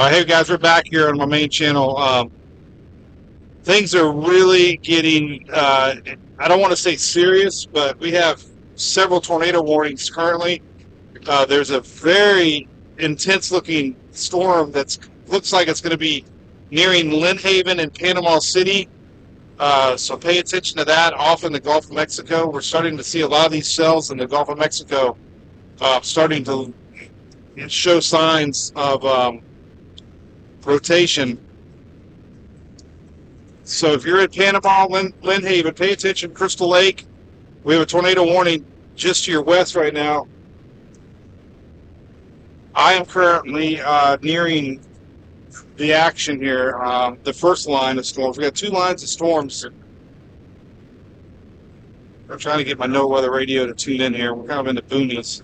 Hey guys, we're back here on my main channel. Things are really getting, I don't want to say serious, but we have several tornado warnings currently. There's a very intense looking storm that looks like it's going to be nearing Lynn Haven and Panama City. So pay attention to that off in the Gulf of Mexico. We're starting to see a lot of these cells in the Gulf of Mexico starting to show signs of rotation. So if you're at Panama, Lynn Haven, pay attention. Crystal Lake, we have a tornado warning just to your west right now. I am currently nearing the action here. The first line of storms. We got two lines of storms. I'm trying to get my no weather radio to tune in here. We're kind of in the boonies.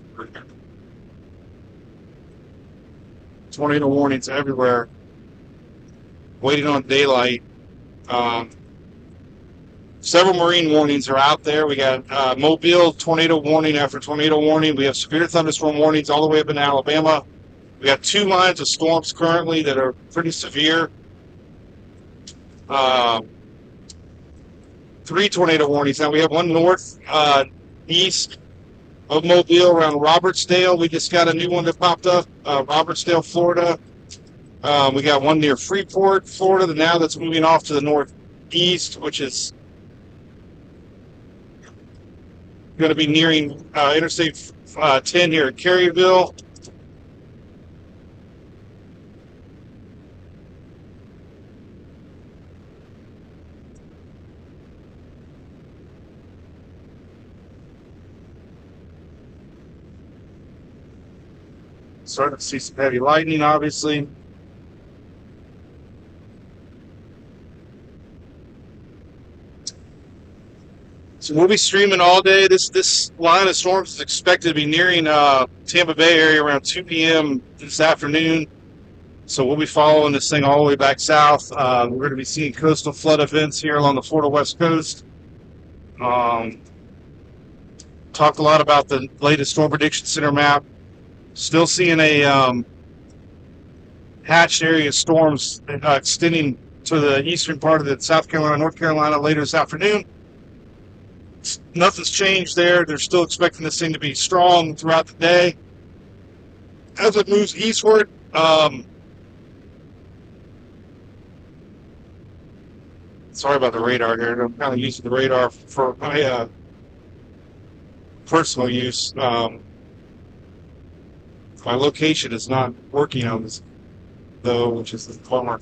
Tornado warnings everywhere. Waiting on daylight. Several marine warnings are out there. We got Mobile tornado warning after tornado warning. We have severe thunderstorm warnings all the way up in Alabama. We got two lines of storms currently that are pretty severe. Three tornado warnings. Now we have one north east of Mobile around Robertsdale. We just got a new one that popped up, Robertsdale, Florida. We got one near Freeport, Florida, now that's moving off to the northeast, which is going to be nearing Interstate 10 here at Caryville. Starting to see some heavy lightning, obviously. So we'll be streaming all day. This line of storms is expected to be nearing Tampa Bay area around 2 p.m. this afternoon. So we'll be following this thing all the way back south. We're going to be seeing coastal flood events here along the Florida West Coast. Talked a lot about the latest Storm Prediction Center map. Still seeing a hatched area of storms extending to the eastern part of the South Carolina, North Carolina later this afternoon. Nothing's changed there. They're still expecting this thing to be strong throughout the day. As it moves eastward, sorry about the radar here. I'm kind of using the radar for my personal use. My location is not working on this, though, which is the bummer.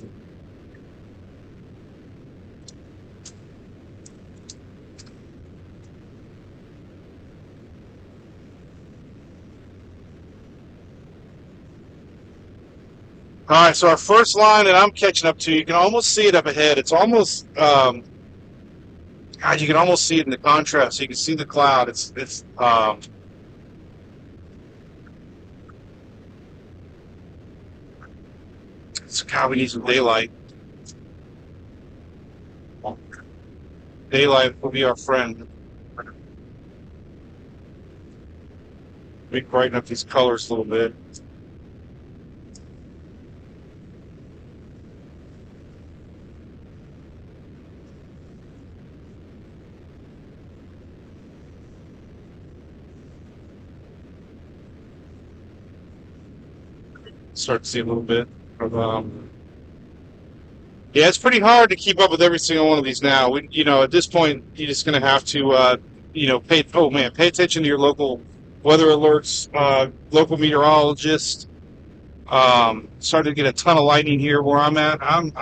All right, so our first line that I'm catching up to, you can almost see it up ahead. It's almost, God, you can almost see it in the contrast. So you can see the cloud. God, we need some daylight. Daylight will be our friend. Let me brighten up these colors a little bit. Start to see a little bit of yeah, it's pretty hard to keep up with every single one of these now. At this point, you're just going to have to pay attention to your local weather alerts, local meteorologists. Starting to get a ton of lightning here where I'm at. I'm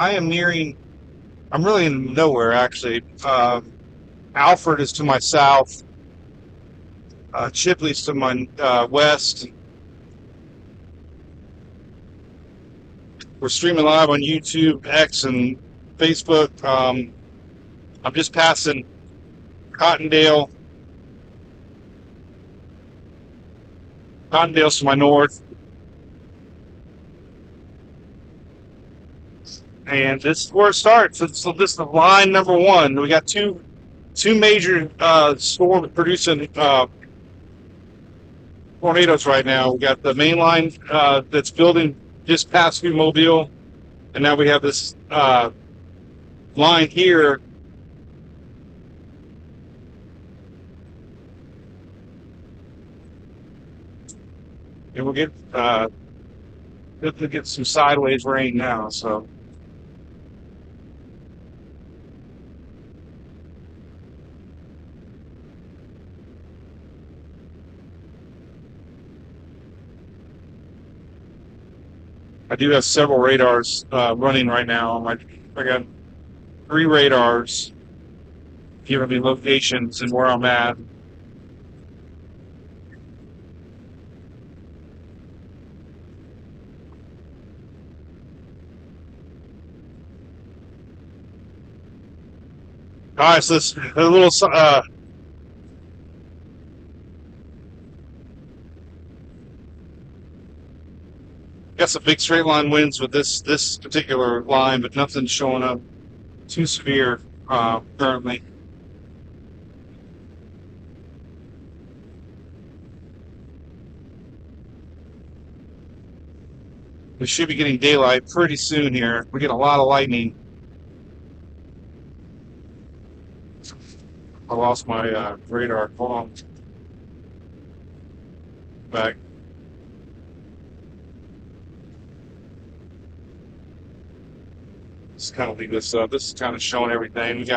really in nowhere actually. Alfred is to my south. Chipley's to my west. We're streaming live on YouTube, X, and Facebook. I'm just passing Cottondale. Cottondale's to my north. And this is where it starts. So this is line number one. We got two major storms producing tornadoes right now. We got the main line that's building just passed through Mobile, and now we have this line here. And we'll get some sideways rain now, so. I do have several radars running right now. I got 3 radars giving me locations and where I'm at. All right, so this a little got some big straight line winds with this particular line, but nothing's showing up too severe currently. We should be getting daylight pretty soon here. We get a lot of lightning. I lost my radar. Hold on. Back. Let's kind of leave this up. This is kind of showing everything.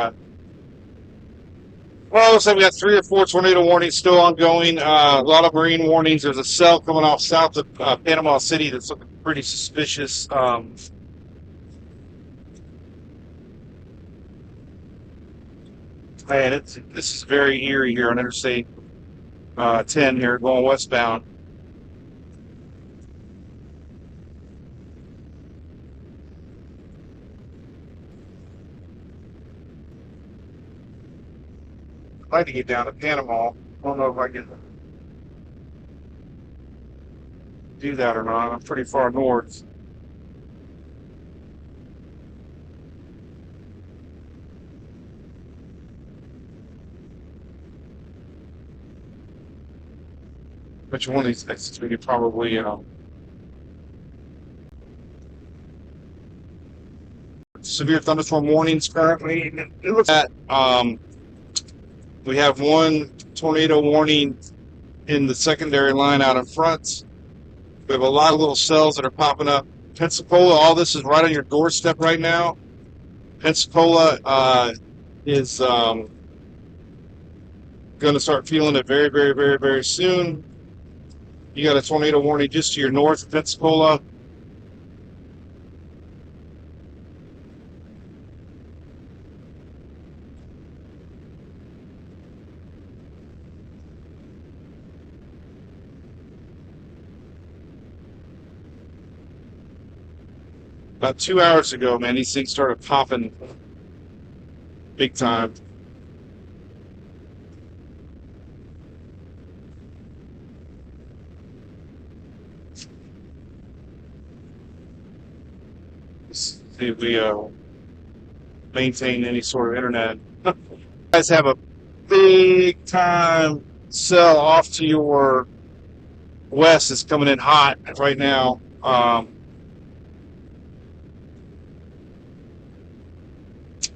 Well, looks like we got 3 or 4 tornado warnings still ongoing. A lot of marine warnings. There's a cell coming off south of Panama City that's looking pretty suspicious. Man, this is very eerie here on Interstate 10 here going westbound. I'd like to get down to Panama. I don't know if I can do that or not. I'm pretty far north. Which one of these exits we could probably severe thunderstorm warnings currently. It looks at we have 1 tornado warning in the secondary line out in front. We have a lot of little cells that are popping up. Pensacola, all this is right on your doorstep right now. Pensacola is going to start feeling it very, very, very, very soon. You got a tornado warning just to your north of Pensacola. About 2 hours ago, man, these things started popping big time. See if we maintain any sort of internet. You guys have a big time cell off to your west that's coming in hot right now.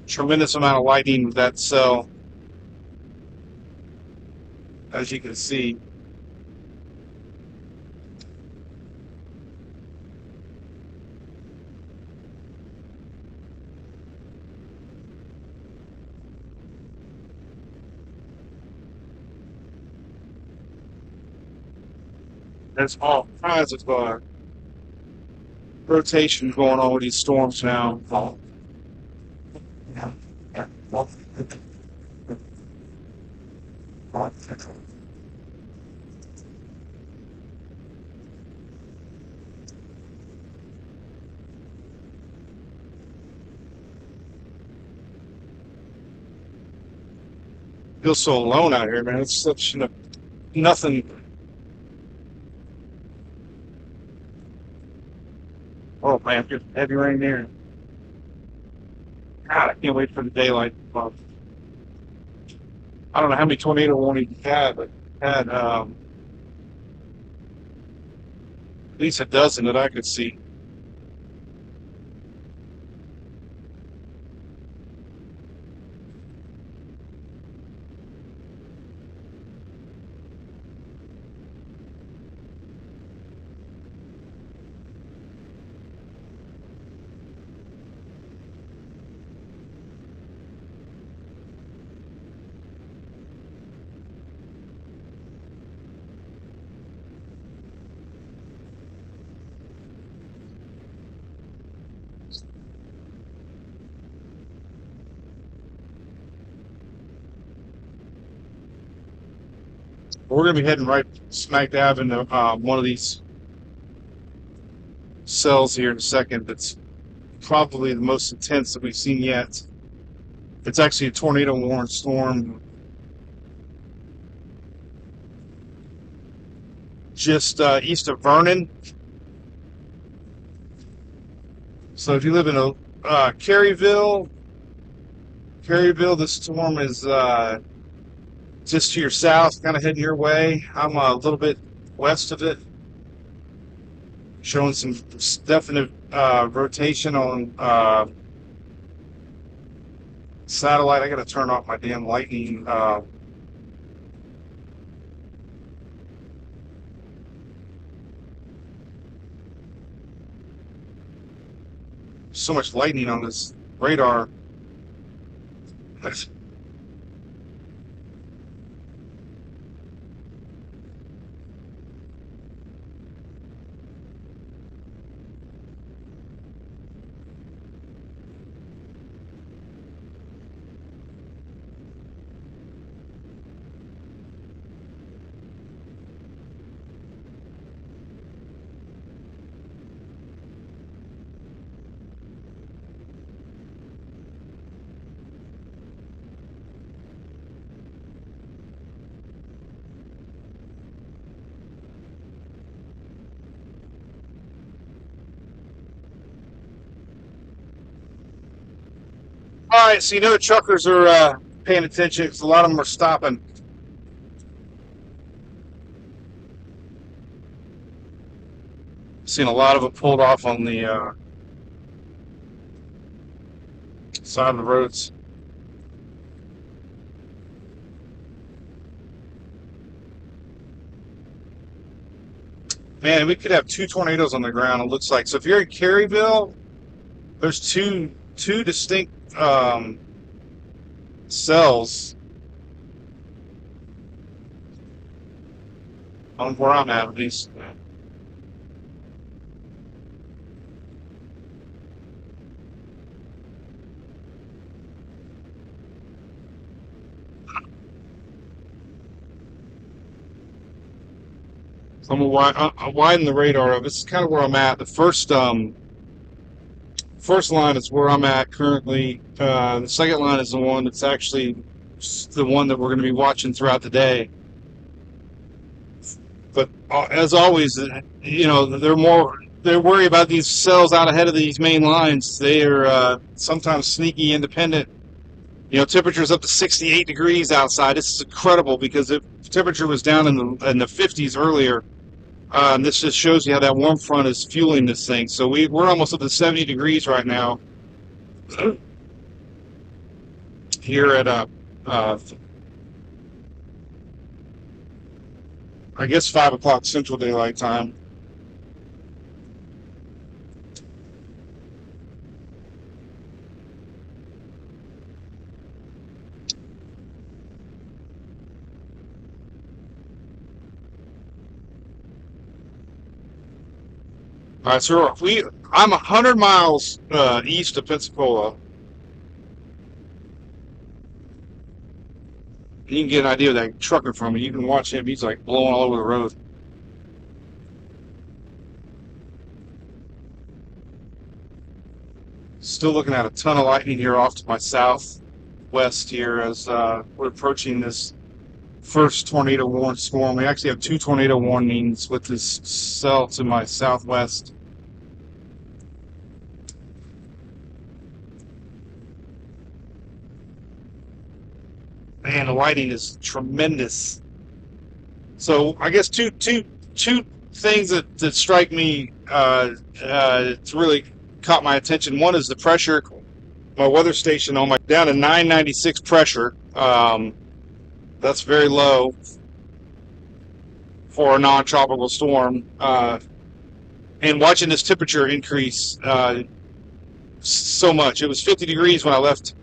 Tremendous amount of lightning with that cell, as you can see. There's all kinds of rotation going on with these storms now. Feel so alone out here, man. It's such nothing. Oh man, just heavy rain there. God, I can't wait for the daylight. I don't know how many tornado warnings we had, but had at least a dozen that I could see. We're going to be heading right smack dab into one of these cells here in a second. That's probably the most intense that we've seen yet. It's actually a tornado-warned storm just east of Vernon. So if you live in Caryville, this storm is just to your south, kind of heading your way. I'm a little bit west of it, showing some definite rotation on satellite. I got to turn off my damn lightning. So much lightning on this radar. All right, so you know the truckers are paying attention because a lot of them are stopping. Seen a lot of it pulled off on the side of the roads. Man, we could have 2 tornadoes on the ground, it looks like. So if you're in Caryville, there's two distinct cells on where I'm at least. So I'm gonna widen the radar up. This is kind of where I'm at. The first line is where I'm at currently. The second line is the one that's actually the one that we're going to be watching throughout the day. But as always, you know, they're worried about these cells out ahead of these main lines. They are sometimes sneaky, independent. You know, temperature's up to 68 degrees outside. This is incredible because the temperature was down in the 50s earlier. And this just shows you how that warm front is fueling this thing. So we're almost up to 70 degrees right now here at I guess 5 o'clock Central Daylight Time. All right, so I'm 100 miles east of Pensacola. You can get an idea of that trucker from me. You can watch him. He's like blowing all over the road. Still looking at a ton of lightning here off to my southwest here as we're approaching this first tornado warned storm. We actually have 2 tornado warnings with this cell to my southwest. Man, the lighting is tremendous. So I guess two things that strike me it's really caught my attention. One is the pressure. My weather station on my down to 996 pressure. That's very low for a non-tropical storm. And watching this temperature increase so much. It was 50 degrees when I left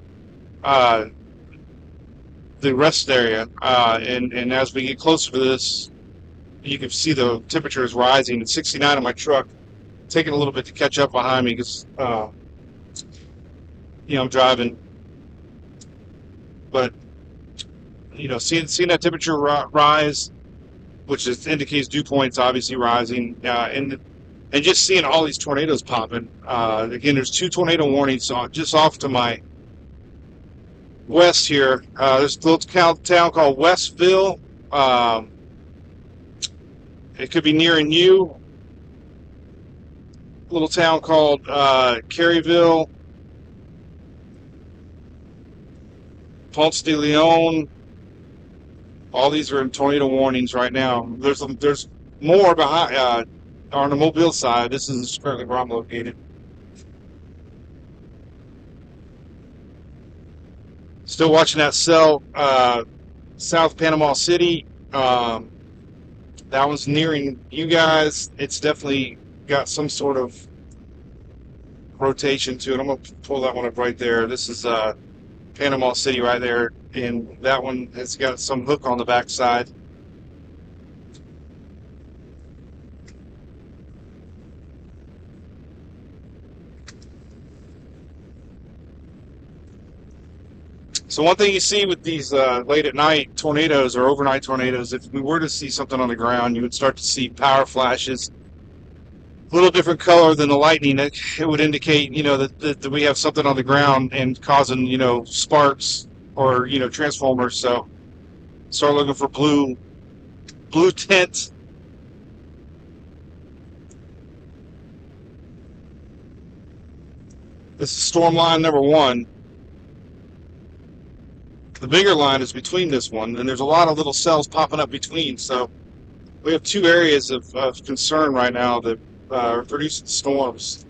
the rest area, and as we get closer to this, you can see the temperature is rising. It's 69 on my truck, taking a little bit to catch up behind me because you know, I'm driving. But you know, seeing that temperature rise, which indicates dew points obviously rising, and just seeing all these tornadoes popping. Again, there's 2 tornado warnings just off to my west here. There's a little town called Westville. It could be nearing you. A little town called Caryville, Ponce de Leon. All these are in tornado warnings right now. There's more behind on the Mobile side. This is currently where I'm located. Still watching that cell, South Panama City. That one's nearing you guys. It's definitely got some sort of rotation to it. I'm going to pull that one up right there. This is Panama City right there, and that one has got some hook on the backside. So one thing you see with these late at night tornadoes or overnight tornadoes, if we were to see something on the ground, you would start to see power flashes, a little different color than the lightning. It would indicate, that we have something on the ground and causing, sparks or, transformers. So start looking for blue tint. This is storm line number 1. The bigger line is between this one, and there's a lot of little cells popping up between. So we have 2 areas of concern right now that are producing storms.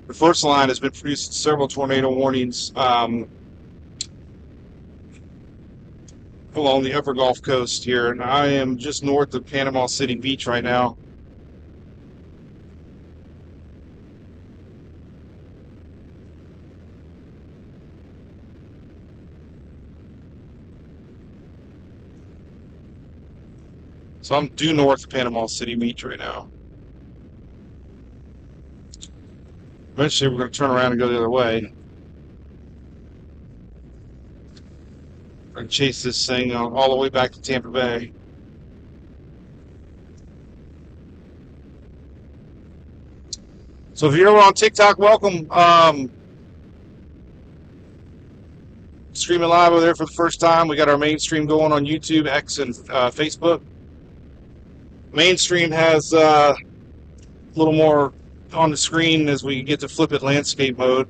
The first line has been producing several tornado warnings along the upper Gulf Coast here, and I am just north of Panama City Beach right now. So I'm due north of Panama City Beach right now. Eventually we're going to turn around and go the other way. And chase this thing all the way back to Tampa Bay. So if you're over on TikTok, welcome. Streaming live over there for the first time. We got our main stream going on YouTube, X, and Facebook. Mainstream has a little more on the screen as we get to flip it landscape mode.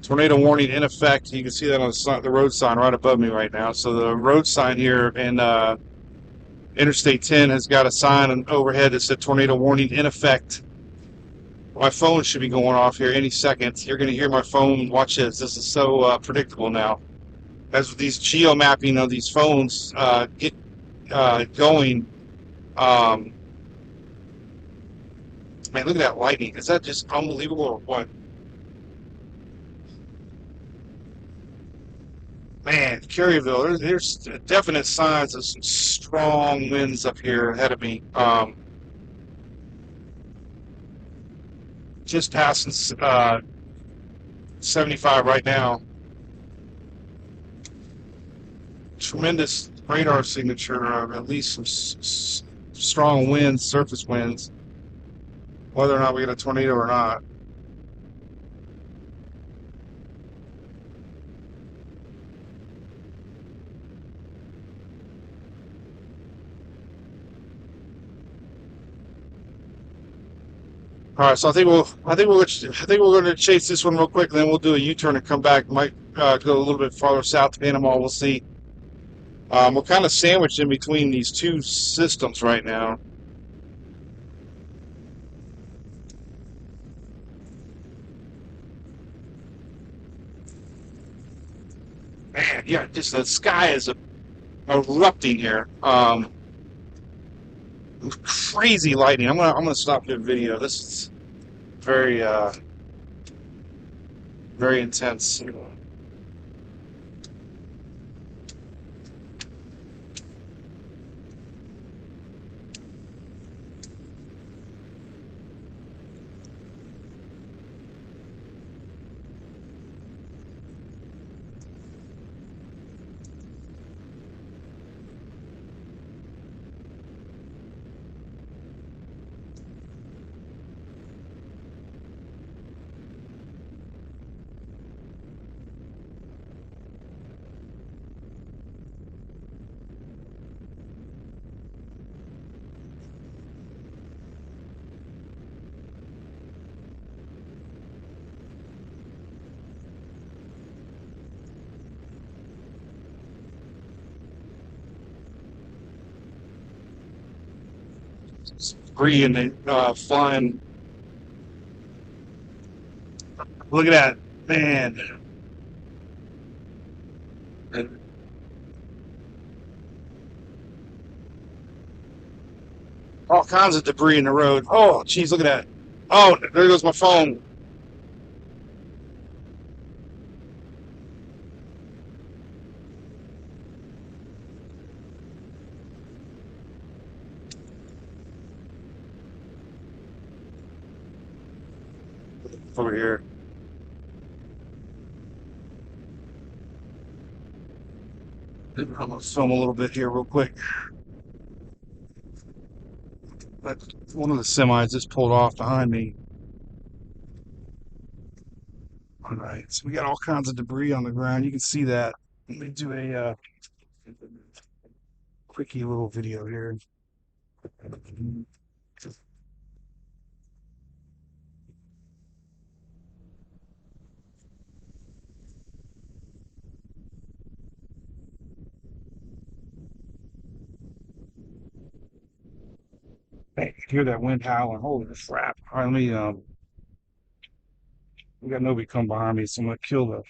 Tornado warning in effect. You can see that on the road sign right above me right now. So the road sign here in Interstate 10 has got a sign overhead that said tornado warning in effect. My phone should be going off here any second. You're going to hear my phone. Watch this. This is so predictable now. As these geo mapping of these phones get going, man, look at that lightning. Is that just unbelievable or what? Man, Caryville, there's definite signs of some strong winds up here ahead of me. Just passing 75 right now. Tremendous radar signature of at least some strong winds, surface winds, whether or not we get a tornado or not. All right, so I think we're going to chase this one real quick, and then we'll do a U-turn and come back. Might go a little bit farther south to Panama. We'll see. We're kind of sandwiched in between these 2 systems right now. Man, yeah, just the sky is erupting here. Crazy lightning. I'm gonna stop the video. This is very very intense. debris and the flying. Look at that, man. All kinds of debris in the road. Oh, geez, look at that. Oh, there goes my phone. Over here. I'm gonna film a little bit here real quick. But one of the semis just pulled off behind me. All right, so we got all kinds of debris on the ground. You can see that. Let me do a quickie little video here. Man, you can hear that wind howling. Holy crap. All right, let me, we got nobody come behind me, so I'm going to kill the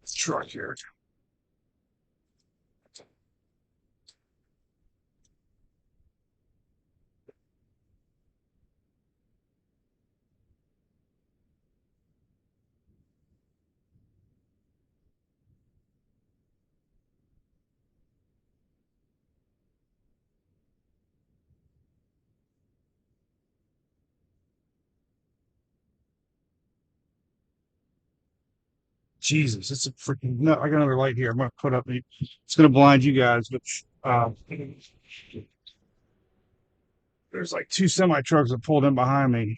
truck here. Jesus, it's a freaking, no, I got another light here. I'm going to put up, it's going to blind you guys, but there's like two semi trucks that pulled in behind me.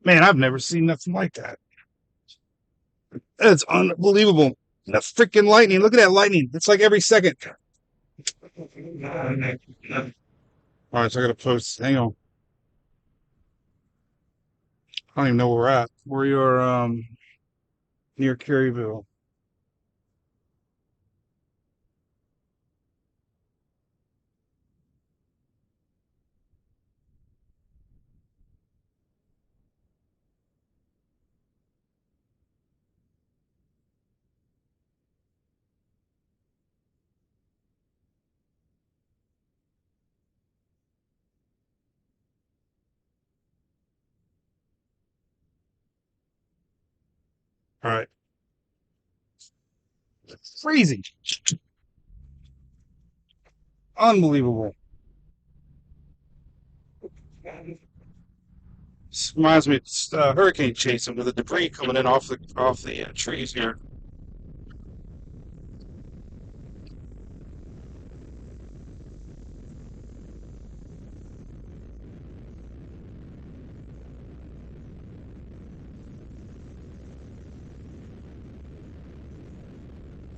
Man, I've never seen nothing like that. That's unbelievable. That freaking lightning. Look at that lightning. It's like every second. All right, so I got to post. Hang on. I don't even know where we're at. We're near Caryville. All right. Freezing. Unbelievable. This reminds me of hurricane chasing with the debris coming in off the trees here.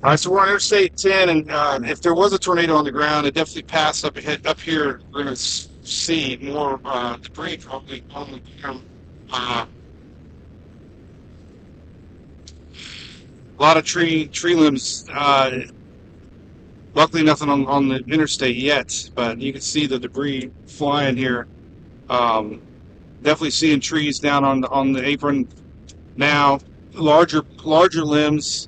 All right, so we're on Interstate 10, and if there was a tornado on the ground, it definitely passed up ahead. Up here, we're going to see more debris probably on the ground. A lot of tree limbs. Luckily, nothing on the interstate yet, but you can see the debris flying here. Definitely seeing trees down on the apron now. Larger limbs.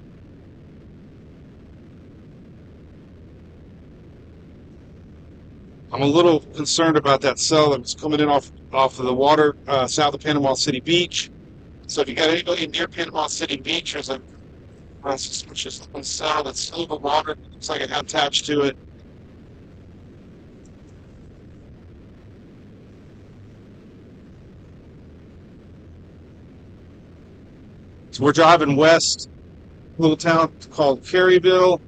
I'm a little concerned about that cell that was coming in off of the water south of Panama City Beach. So if you got anybody near Panama City Beach, there's a suspicious looking cell that's silver water. Looks like it had attached to it. So we're driving west, a little town called Caryville.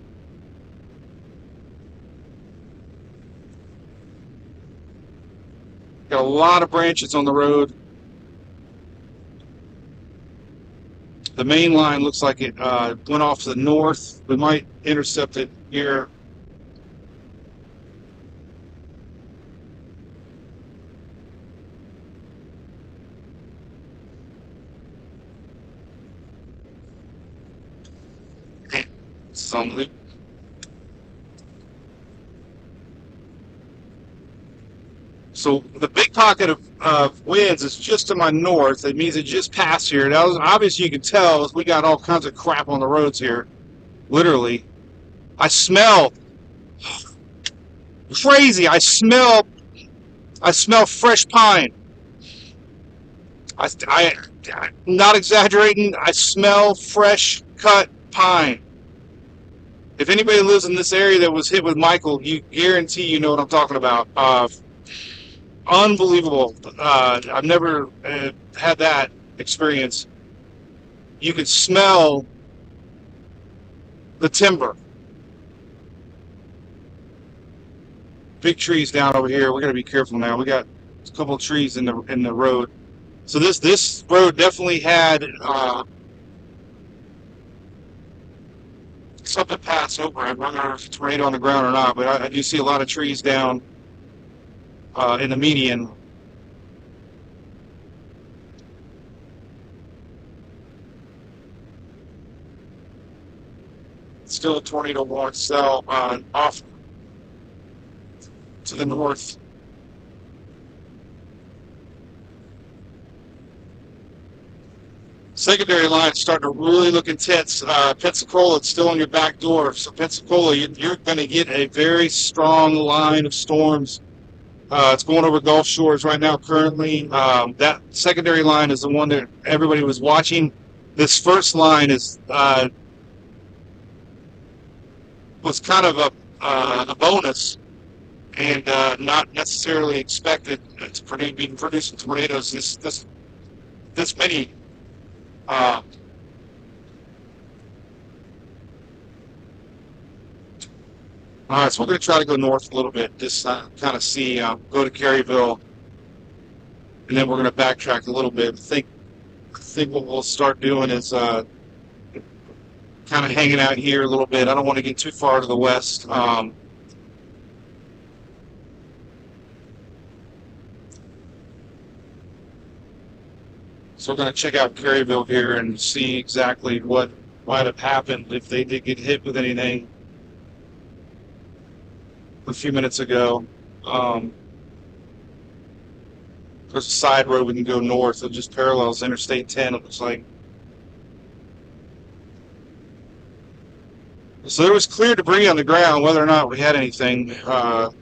Got a lot of branches on the road. The main line looks like it went off to the north. We might intercept it here. Some loop. So the big pocket of winds is just to my north. It means it just passed here. That was obviously, you can tell we got all kinds of crap on the roads here. Literally, I smell crazy. I smell fresh pine. I'm not exaggerating. I smell fresh cut pine. If anybody lives in this area that was hit with Michael, you guarantee you know what I'm talking about. Unbelievable. I've never had that experience. You could smell the timber. Big trees down over here. We got to be careful now. We got a couple of trees in the road. So this road definitely had something pass over. I don't know if it's right on the ground or not, but I do see a lot of trees down in the median. Still a tornado warning cell off to the north. Secondary line starting to really look intense. Pensacola, it's still on your back door. So Pensacola, you're going to get a very strong line of storms. It's going over Gulf Shores right now currently. That secondary line is the one that everybody was watching. This first line is was kind of a bonus and not necessarily expected to be producing tornadoes this many. All right, so we're going to try to go north a little bit, just kind of see, go to Caryville, and then we're going to backtrack a little bit. I think what we'll start doing is kind of hanging out here a little bit. I don't want to get too far to the west. So we're going to check out Caryville here and see exactly what might have happened if they did get hit with anything a few minutes ago. There's a side road we can go north. It just parallels Interstate 10, it looks like. So there was clear debris on the ground. Whether or not we had anything, I'm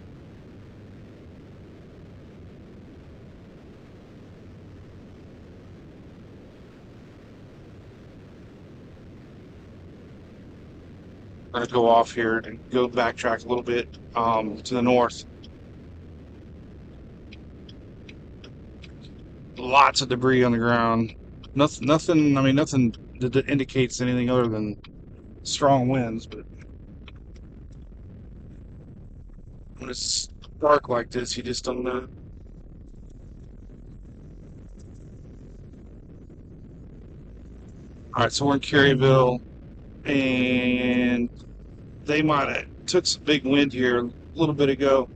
going to go off here and go backtrack a little bit to the north. Lots of debris on the ground. Nothing. I mean, nothing that indicates anything other than strong winds. But when it's dark like this, you just don't know. All right, so we're in Caryville, and they might have took some big wind here a little bit ago.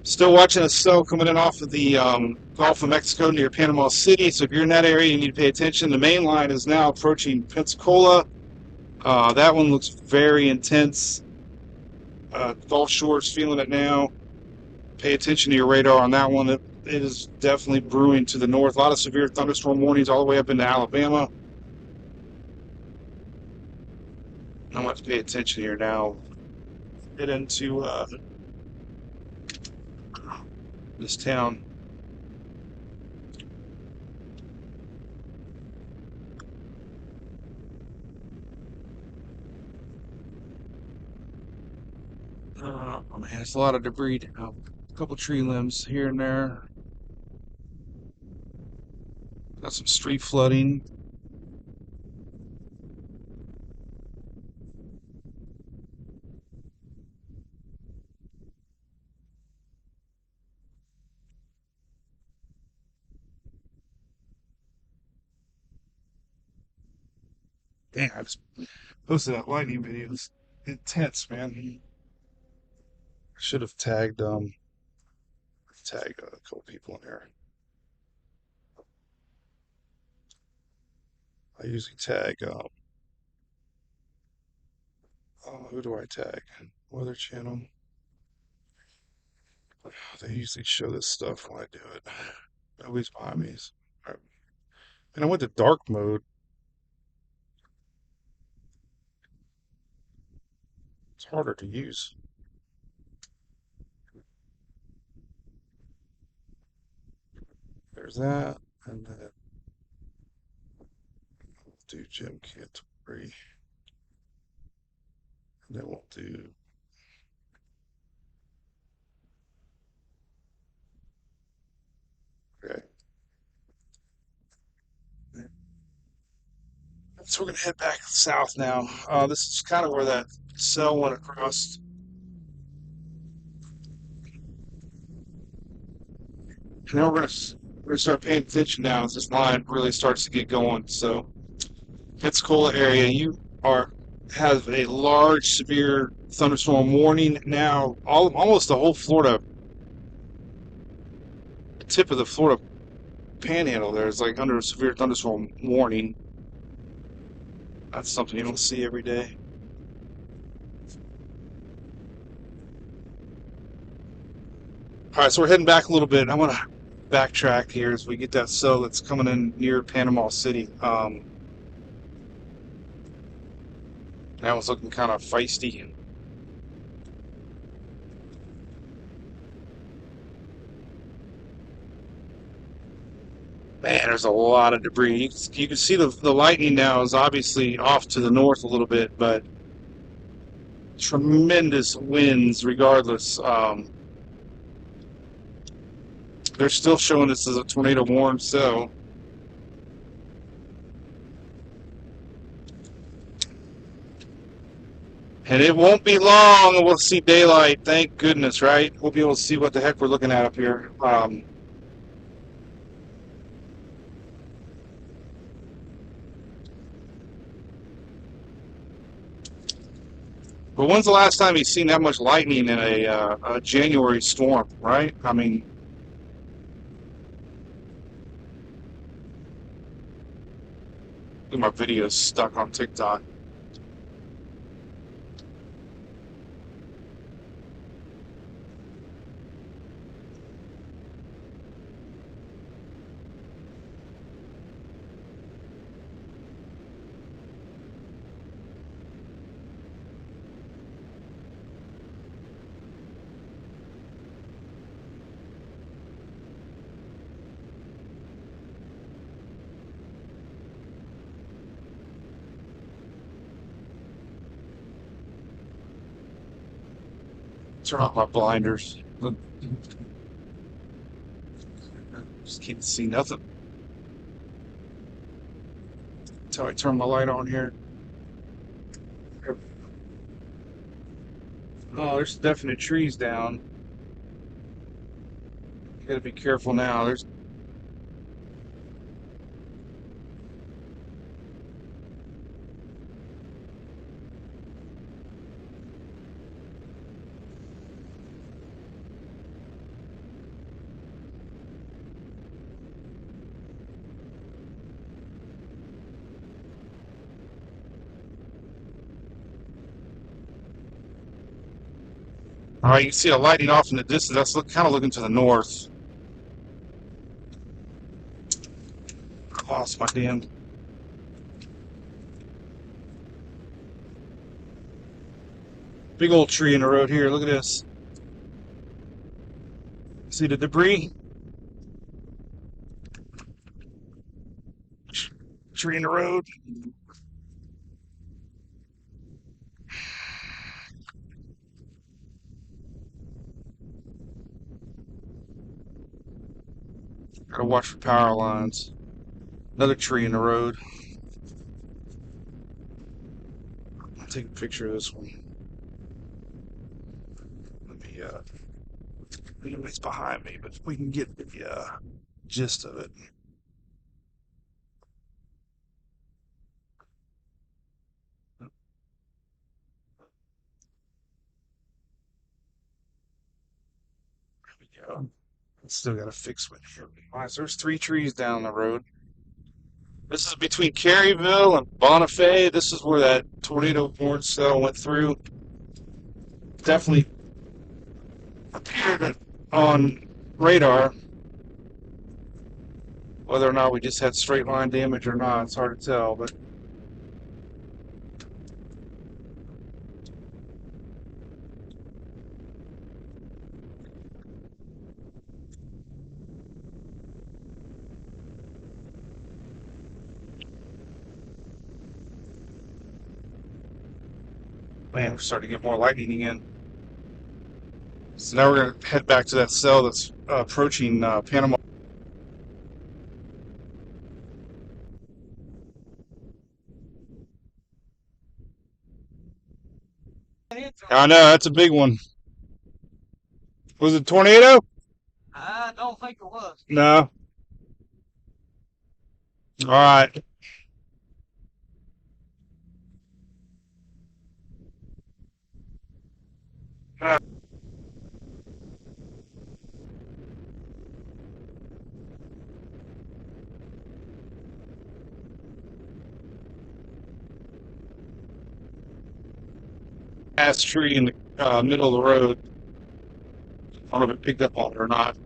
Still watching a cell coming in off of the Gulf of Mexico near Panama City. So if you're in that area, you need to pay attention. The main line is now approaching Pensacola. That one looks very intense. Gulf Shores feeling it now. Pay attention to your radar on that one. It is definitely brewing to the north. A lot of severe thunderstorm warnings all the way up into Alabama. I'm going to have to pay attention here now. Get into this town. Oh man, there's a lot of debris now. A couple tree limbs here and there. Got some street flooding. Damn, I just posted that lightning video. It's intense, man. I should have tagged a couple people in here. I usually tag who do I tag? Weather Channel. They usually show this stuff when I do it. Nobody's behind me. And I went to dark mode. It's harder to use. There's that, and then we'll do Jim Canterbury, and then we'll do. Okay. So we're gonna head back south now. This is kind of where that cell went across. Now we're gonna start paying attention now as this line really starts to get going. So Pensacola area, you are have a large severe thunderstorm warning now. Almost the whole Florida tip of the Florida Panhandle there is like under a severe thunderstorm warning. That's something you don't see every day. All right, so we're heading back a little bit. I want to backtrack here as we get that cell that's coming in near Panama City. That one's looking kind of feisty. Man, there's a lot of debris. You can see the lightning now is obviously off to the north a little bit, but tremendous winds regardless. They're still showing this as a tornado warn cell. And it won't be long and we'll see daylight. Thank goodness, right? We'll be able to see what the heck we're looking at up here. But when's the last time you've seen that much lightning in a January storm, right? I mean, my video's stuck on TikTok. Turn off my blinders. Just can't see nothing. Until I turn my light on here. Oh, there's definite trees down. You gotta be careful now. There's all right, you can see a lightning off in the distance. That's kind of looking to the north. Lost my damn. Big old tree in the road here. Look at this. See the debris? Tree in the road. Gotta watch for power lines. Another tree in the road. I'll take a picture of this one. Let me, anybody's behind me, but we can get the gist of it. Yeah. Still got to fix it. All right, so there's 3 trees down the road. This is between Caryville and Bonifay. This is where that tornado warning cell went through. Definitely appeared on radar. Whether or not we just had straight line damage or not, it's hard to tell. But man, we're starting to get more lightning again. So now we're going to head back to that cell that's approaching Panama. I know, that's a big one. Was it a tornado? I don't think it was. No. All right. Ash tree in the middle of the road. I don't know if it picked up on it or not.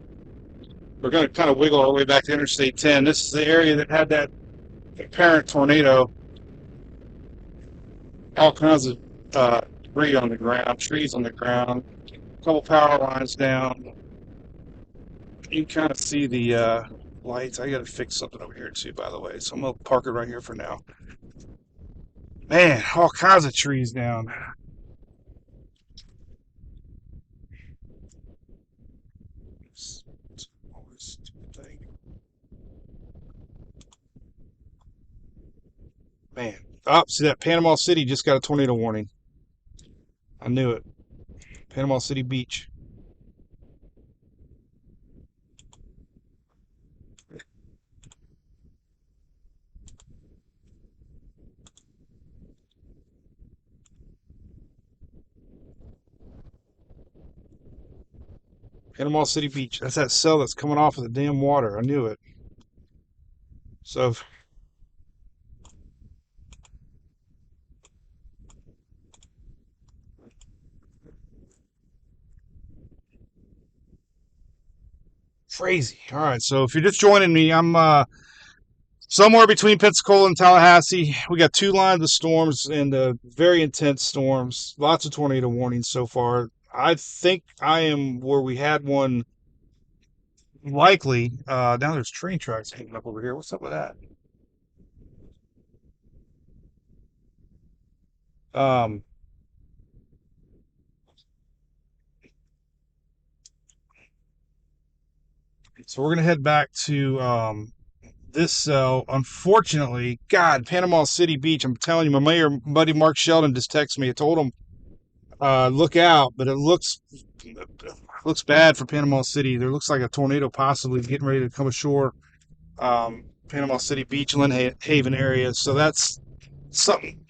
We're going to kind of wiggle our way back to Interstate 10. This is the area that had that apparent tornado. All kinds of debris on the ground, trees on the ground, a couple power lines down. You can kind of see the lights. I got to fix something over here too, by the way. So I'm going to park it right here for now. Man, all kinds of trees down. Man. Oh, see that Panama City just got a tornado warning. I knew it. Panama City Beach. Panama City Beach. That's that cell that's coming off of the damn water. I knew it. So crazy. All right. So if you're just joining me, I'm somewhere between Pensacola and Tallahassee. We got 2 lines of storms and very intense storms. Lots of tornado warnings so far. I think I am where we had one likely. Now there's train tracks hanging up over here. What's up with that? Um, so we're gonna head back to this cell. Unfortunately, God, Panama City Beach. I'm telling you, my mayor buddy Mark Sheldon just texted me. I told him look out, but it looks bad for Panama City. There looks like a tornado possibly getting ready to come ashore. Panama City Beach, Lynn Haven area. So that's something